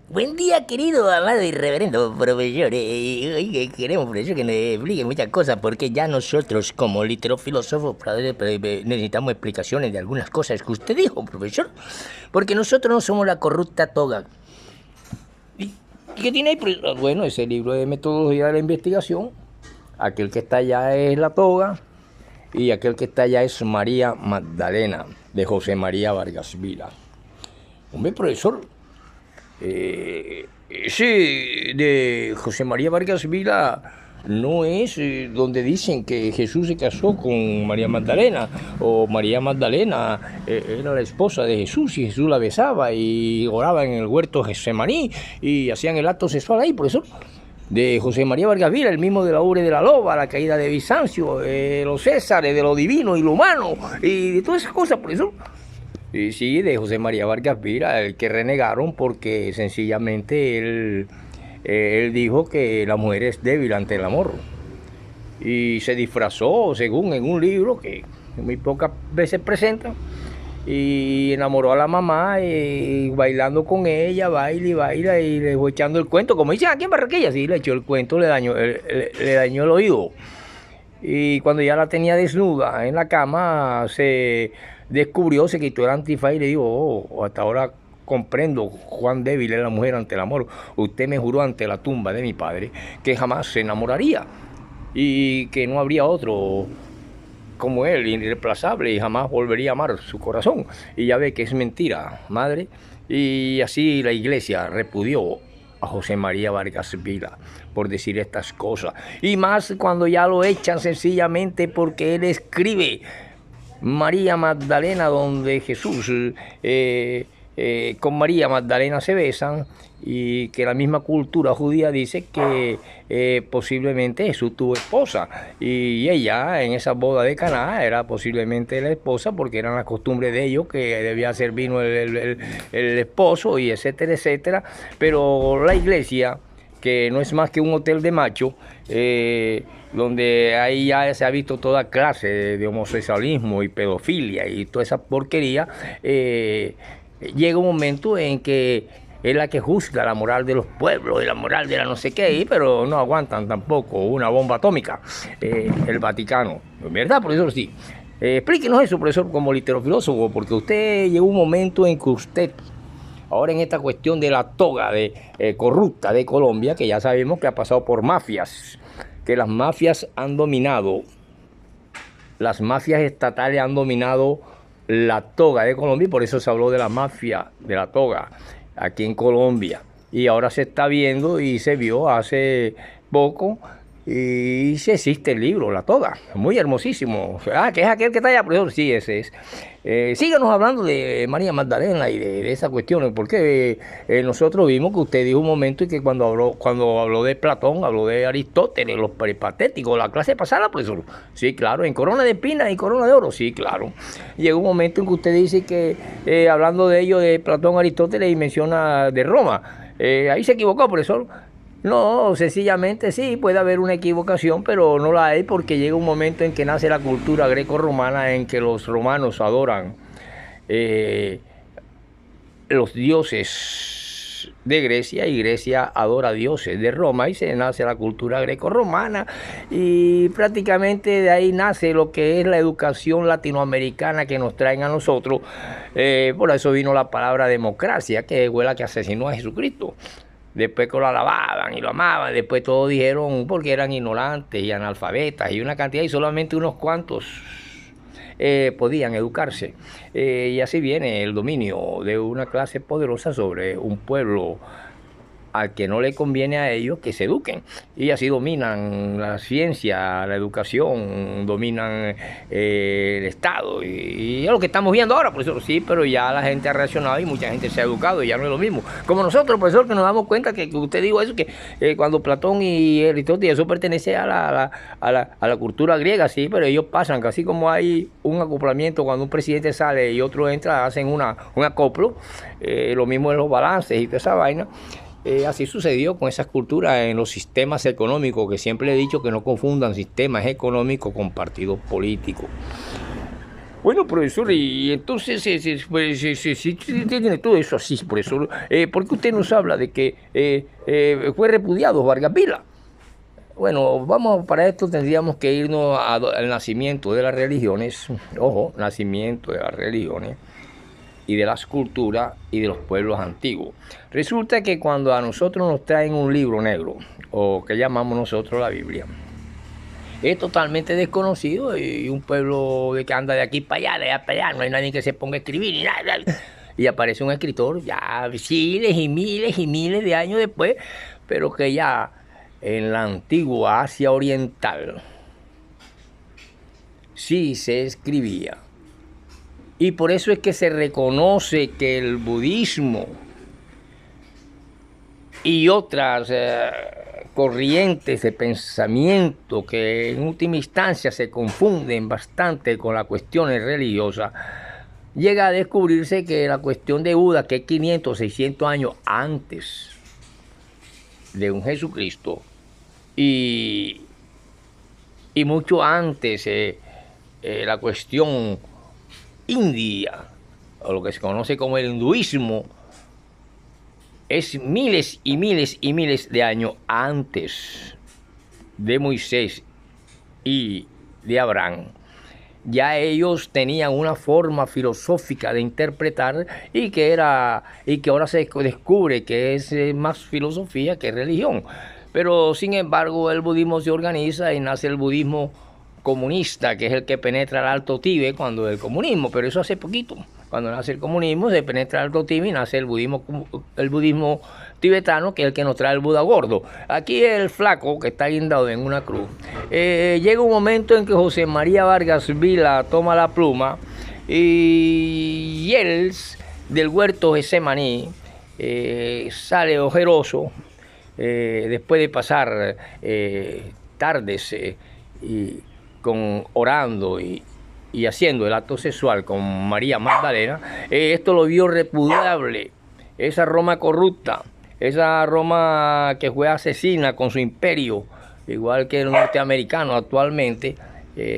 Buen día, querido, amado y reverendo profesor. Oiga, queremos, profesor, que nos explique muchas cosas, porque ya nosotros, como literofilósofos, necesitamos explicaciones de algunas cosas que usted dijo, profesor. Porque nosotros no somos la corrupta toga. ¿Y qué tiene ahí? Bueno, ese libro de metodología de la investigación. Aquel que está allá es la toga, y aquel que está allá es María Magdalena, de José María Vargas Vila. Hombre, profesor. Ese de José María Vargas Vila no es donde dicen que Jesús se casó con María Magdalena, o María Magdalena era la esposa de Jesús y Jesús la besaba y oraba en el huerto Getsemaní y hacían el acto sexual ahí, por eso. De José María Vargas Vila, el mismo de la obra de la loba, la caída de Bizancio, los Césares, de lo divino y lo humano, y de todas esas cosas, por eso. Y sí, de José María Vargas Vila, el que renegaron porque sencillamente él dijo que la mujer es débil ante el amor. Y se disfrazó, según en un libro que muy pocas veces presenta, y enamoró a la mamá y bailando con ella, baila y baila y le fue echando el cuento, como dicen aquí en Barranquilla, sí, le echó el cuento, le dañó el oído. Y cuando ya la tenía desnuda en la cama, se descubrió, se quitó el antifaz y le dijo, hasta ahora comprendo cuán débil es la mujer ante el amor. Usted me juró ante la tumba de mi padre que jamás se enamoraría y que no habría otro como él, irreemplazable, y jamás volvería a amar su corazón. Y ya ve que es mentira, madre. Y así la iglesia repudió a José María Vargas Vila por decir estas cosas. Y más cuando ya lo echan sencillamente porque él escribe María Magdalena, donde Jesús con María Magdalena se besan, y que la misma cultura judía dice que posiblemente Jesús tuvo esposa y ella en esa boda de Caná era posiblemente la esposa, porque eran las costumbres de ellos que debía ser vino el esposo y etcétera, etcétera. Pero la iglesia, que no es más que un hotel de macho, donde ahí ya se ha visto toda clase de homosexualismo y pedofilia y toda esa porquería, llega un momento en que es la que juzga la moral de los pueblos y la moral de la no sé qué, pero no aguantan tampoco una bomba atómica, el Vaticano, ¿verdad, profesor? Sí. Explíquenos eso, profesor, como literofilósofo, porque usted llegó un momento en que usted, ahora en esta cuestión de la toga corrupta de Colombia, que ya sabemos que ha pasado por mafias, que las mafias han dominado, las mafias estatales han dominado la toga de Colombia, y por eso se habló de la mafia de la toga aquí en Colombia. Y ahora se está viendo y se vio hace poco, y se existe el libro, La Toga, muy hermosísimo. Que es aquel que está allá, profesor. Sí, ese es. Síganos hablando de María Magdalena y de esas cuestiones, porque nosotros vimos que usted dijo un momento y que cuando habló de Platón, habló de Aristóteles, los peripatéticos, la clase pasada, profesor. Sí, claro, en Corona de Espinas y Corona de Oro, sí, claro. Llegó un momento en que usted dice que, hablando de ello, de Platón, Aristóteles, y menciona de Roma. Ahí se equivocó, profesor. No, sencillamente sí, puede haber una equivocación, pero no la hay, porque llega un momento en que nace la cultura greco-romana, en que los romanos adoran los dioses de Grecia, y Grecia adora dioses de Roma, y se nace la cultura greco-romana, y prácticamente de ahí nace lo que es la educación latinoamericana que nos traen a nosotros. Por eso vino la palabra democracia, que fue la que asesinó a Jesucristo. Después que lo alababan y lo amaban, después todos dijeron, porque eran ignorantes y analfabetas y una cantidad, y solamente unos cuantos podían educarse. Y así viene el dominio de una clase poderosa sobre un pueblo al que no le conviene a ellos que se eduquen, y así dominan la ciencia, la educación, dominan el Estado, y es lo que estamos viendo ahora, profesor. Sí, pero ya la gente ha reaccionado y mucha gente se ha educado y ya no es lo mismo, como nosotros, profesor, que nos damos cuenta que usted dijo eso, que cuando Platón y Aristóteles, eso pertenece a la cultura griega, sí, pero ellos pasan, que así como hay un acoplamiento cuando un presidente sale y otro entra, hacen un acoplo, lo mismo en los balances y toda esa vaina. Así sucedió con esas culturas en los sistemas económicos, que siempre he dicho que no confundan sistemas económicos con partidos políticos. Bueno, profesor, y entonces, pues, si tiene todo eso así, profesor, ¿por qué usted nos habla de que fue repudiado Vargas Vila? Bueno, para esto tendríamos que irnos al nacimiento de las religiones, ojo, nacimiento de las religiones y de las culturas y de los pueblos antiguos. Resulta que cuando a nosotros nos traen un libro negro, o que llamamos nosotros la Biblia, es totalmente desconocido y un pueblo que anda de aquí para allá, de allá para allá, no hay nadie que se ponga a escribir ni nada. Y aparece un escritor ya miles y miles de años después, pero que ya en la antigua Asia Oriental sí se escribía. Y por eso es que se reconoce que el budismo y otras corrientes de pensamiento que en última instancia se confunden bastante con las cuestiones religiosas, llega a descubrirse que la cuestión de Buda, que es 500, 600 años antes de un Jesucristo, y mucho antes la cuestión india, o lo que se conoce como el hinduismo, es miles y miles y miles de años antes de Moisés y de Abraham. Ya ellos tenían una forma filosófica de interpretar y que ahora se descubre que es más filosofía que religión. Pero sin embargo el budismo se organiza y nace el budismo comunista, que es el que penetra el Alto Tíbet cuando el comunismo, pero eso hace poquito. Cuando nace el comunismo se penetra el Alto Tíbet y nace el budismo tibetano, que es el que nos trae el Buda gordo. Aquí el flaco que está guindado en una cruz. Llega un momento en que José María Vargas Vila toma la pluma y él del huerto Getsemaní sale ojeroso después de pasar tardes orando y haciendo el acto sexual con María Magdalena. Esto lo vio repudiable, esa Roma corrupta, esa Roma que fue asesina con su imperio, igual que el norteamericano actualmente,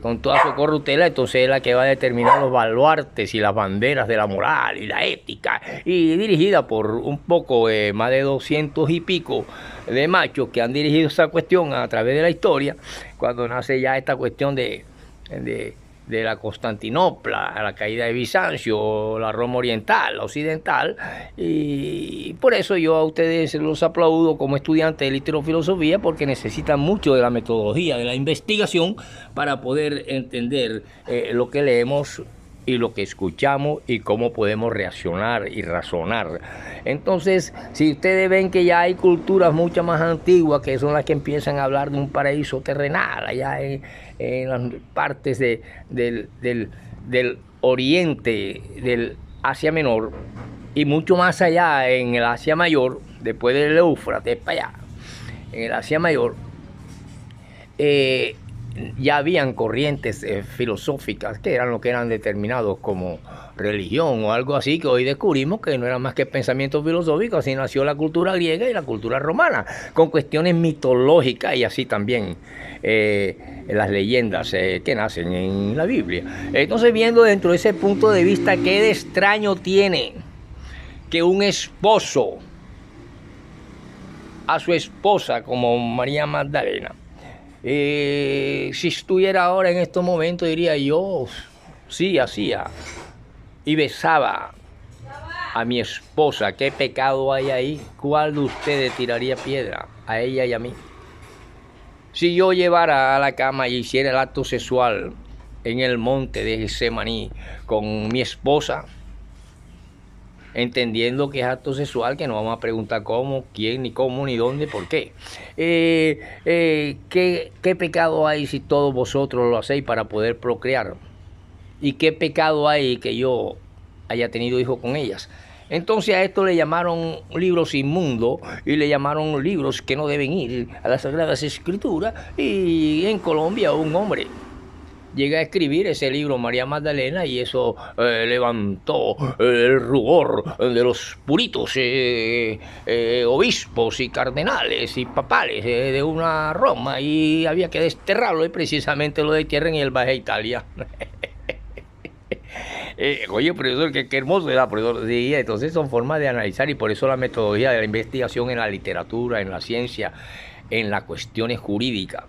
con toda su corruptela. Entonces es la que va a determinar los baluartes y las banderas de la moral y la ética, y dirigida por un poco más de 200 y pico de machos que han dirigido esa cuestión a través de la historia, cuando nace ya esta cuestión de la Constantinopla, la caída de Bizancio, la Roma oriental, la occidental. Y por eso yo a ustedes los aplaudo como estudiantes de literofilosofía, porque necesitan mucho de la metodología, de la investigación, para poder entender lo que leemos y lo que escuchamos y cómo podemos reaccionar y razonar. Entonces, si ustedes ven que ya hay culturas mucho más antiguas, que son las que empiezan a hablar de un paraíso terrenal allá en las partes del oriente, del Asia Menor, y mucho más allá en el Asia Mayor, después del Éufrates para allá, en el Asia Mayor, ya habían corrientes filosóficas que eran lo que eran determinados como religión o algo así, que hoy descubrimos que no eran más que pensamientos filosóficos. Así nació la cultura griega y la cultura romana, con cuestiones mitológicas, y así también las leyendas que nacen en la Biblia. Entonces, viendo dentro de ese punto de vista, ¿qué de extraño tiene que un esposo a su esposa como María Magdalena, si estuviera ahora en estos momentos, diría yo, sí, hacía y besaba a mi esposa? ¿Qué pecado hay ahí? ¿Cuál de ustedes tiraría piedra? A ella y a mí. Si yo llevara a la cama y hiciera el acto sexual en el monte de Getsemaní con mi esposa, entendiendo que es acto sexual, que no vamos a preguntar cómo, quién, ni cómo, ni dónde, por qué. ¿Qué pecado hay si todos vosotros lo hacéis para poder procrear? ¿Y qué pecado hay que yo haya tenido hijos con ellas? Entonces a esto le llamaron libros inmundos y le llamaron libros que no deben ir a las Sagradas Escrituras. Y en Colombia un hombre llega a escribir ese libro, María Magdalena, y eso levantó el rubor de los puritos obispos y cardenales y papales de una Roma, y había que desterrarlo, y precisamente lo destierran y él va a Italia. Oye, profesor, qué hermoso era, profesor. Sí, entonces son formas de analizar y por eso la metodología de la investigación en la literatura, en la ciencia, en las cuestiones jurídicas.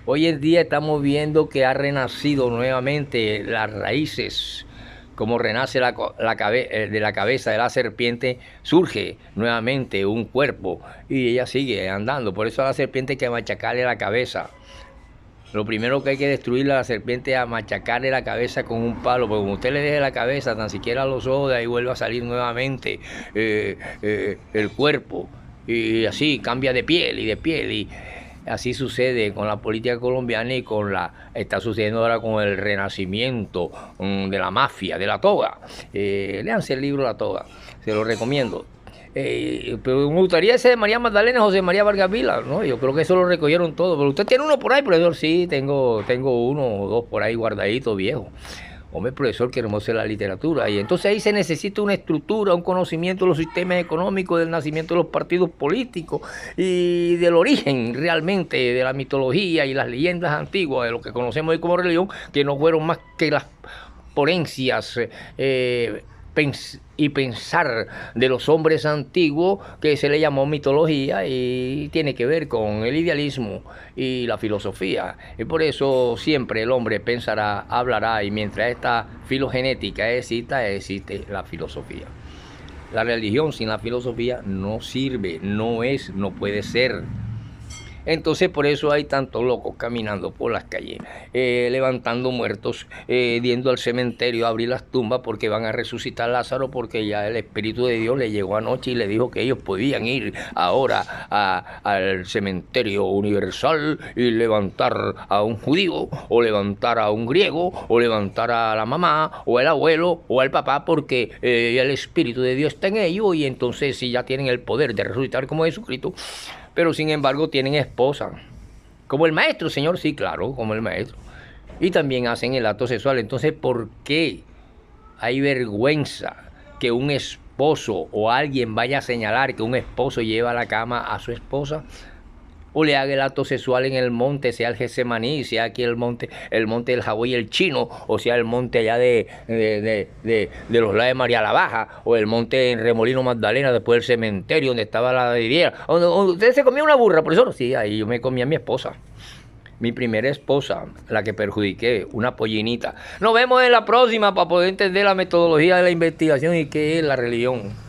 Hoy en día estamos viendo que ha renacido nuevamente las raíces, como renace de la cabeza de la serpiente, surge nuevamente un cuerpo y ella sigue andando. Por eso a la serpiente hay que machacarle la cabeza. Lo primero que hay que destruirle a la serpiente es a machacarle la cabeza con un palo, porque como usted le deje la cabeza, tan siquiera los ojos, de ahí vuelve a salir nuevamente el cuerpo. Y así cambia de piel y así sucede con la política colombiana y está sucediendo ahora con el renacimiento de la mafia, de la toga. Léanse el libro La Toga, se lo recomiendo. Pero me gustaría ese de María Magdalena, José María Vargas Vila, ¿no? Yo creo que eso lo recogieron todo. Pero usted tiene uno por ahí, profesor. Sí, tengo uno o dos por ahí guardaditos, viejos. Hombre, profesor, que hermosa es la literatura. Y entonces ahí se necesita una estructura, un conocimiento de los sistemas económicos, del nacimiento de los partidos políticos y del origen realmente de la mitología y las leyendas antiguas, de lo que conocemos hoy como religión, que no fueron más que las ponencias y pensar de los hombres antiguos, que se le llamó mitología y tiene que ver con el idealismo y la filosofía. Y por eso siempre el hombre pensará, hablará, y mientras esta filogenética existe la filosofía. La religión sin la filosofía no sirve, no puede ser. Entonces por eso hay tantos locos caminando por las calles, levantando muertos, yendo al cementerio a abrir las tumbas porque van a resucitar a Lázaro, porque ya el Espíritu de Dios le llegó anoche y le dijo que ellos podían ir ahora al cementerio universal y levantar a un judío, o levantar a un griego, o levantar a la mamá, o el abuelo, o al papá, porque el Espíritu de Dios está en ellos, y entonces si ya tienen el poder de resucitar como Jesucristo. Pero sin embargo tienen esposa, como el maestro, señor, sí, claro, como el maestro. Y también hacen el acto sexual. Entonces, ¿por qué hay vergüenza que un esposo o alguien vaya a señalar que un esposo lleva a la cama a su esposa? O le haga el acto sexual en el monte, sea el Getsemaní, sea aquí el monte del Hawái el Chino, o sea el monte allá de los lados de María la Baja, o el monte en Remolino Magdalena, después del cementerio donde estaba la viviera. ¿Usted se comía una burra, profesor? Sí, ahí yo me comía a mi esposa. Mi primera esposa, la que perjudiqué, una pollinita. Nos vemos en la próxima para poder entender la metodología de la investigación y qué es la religión.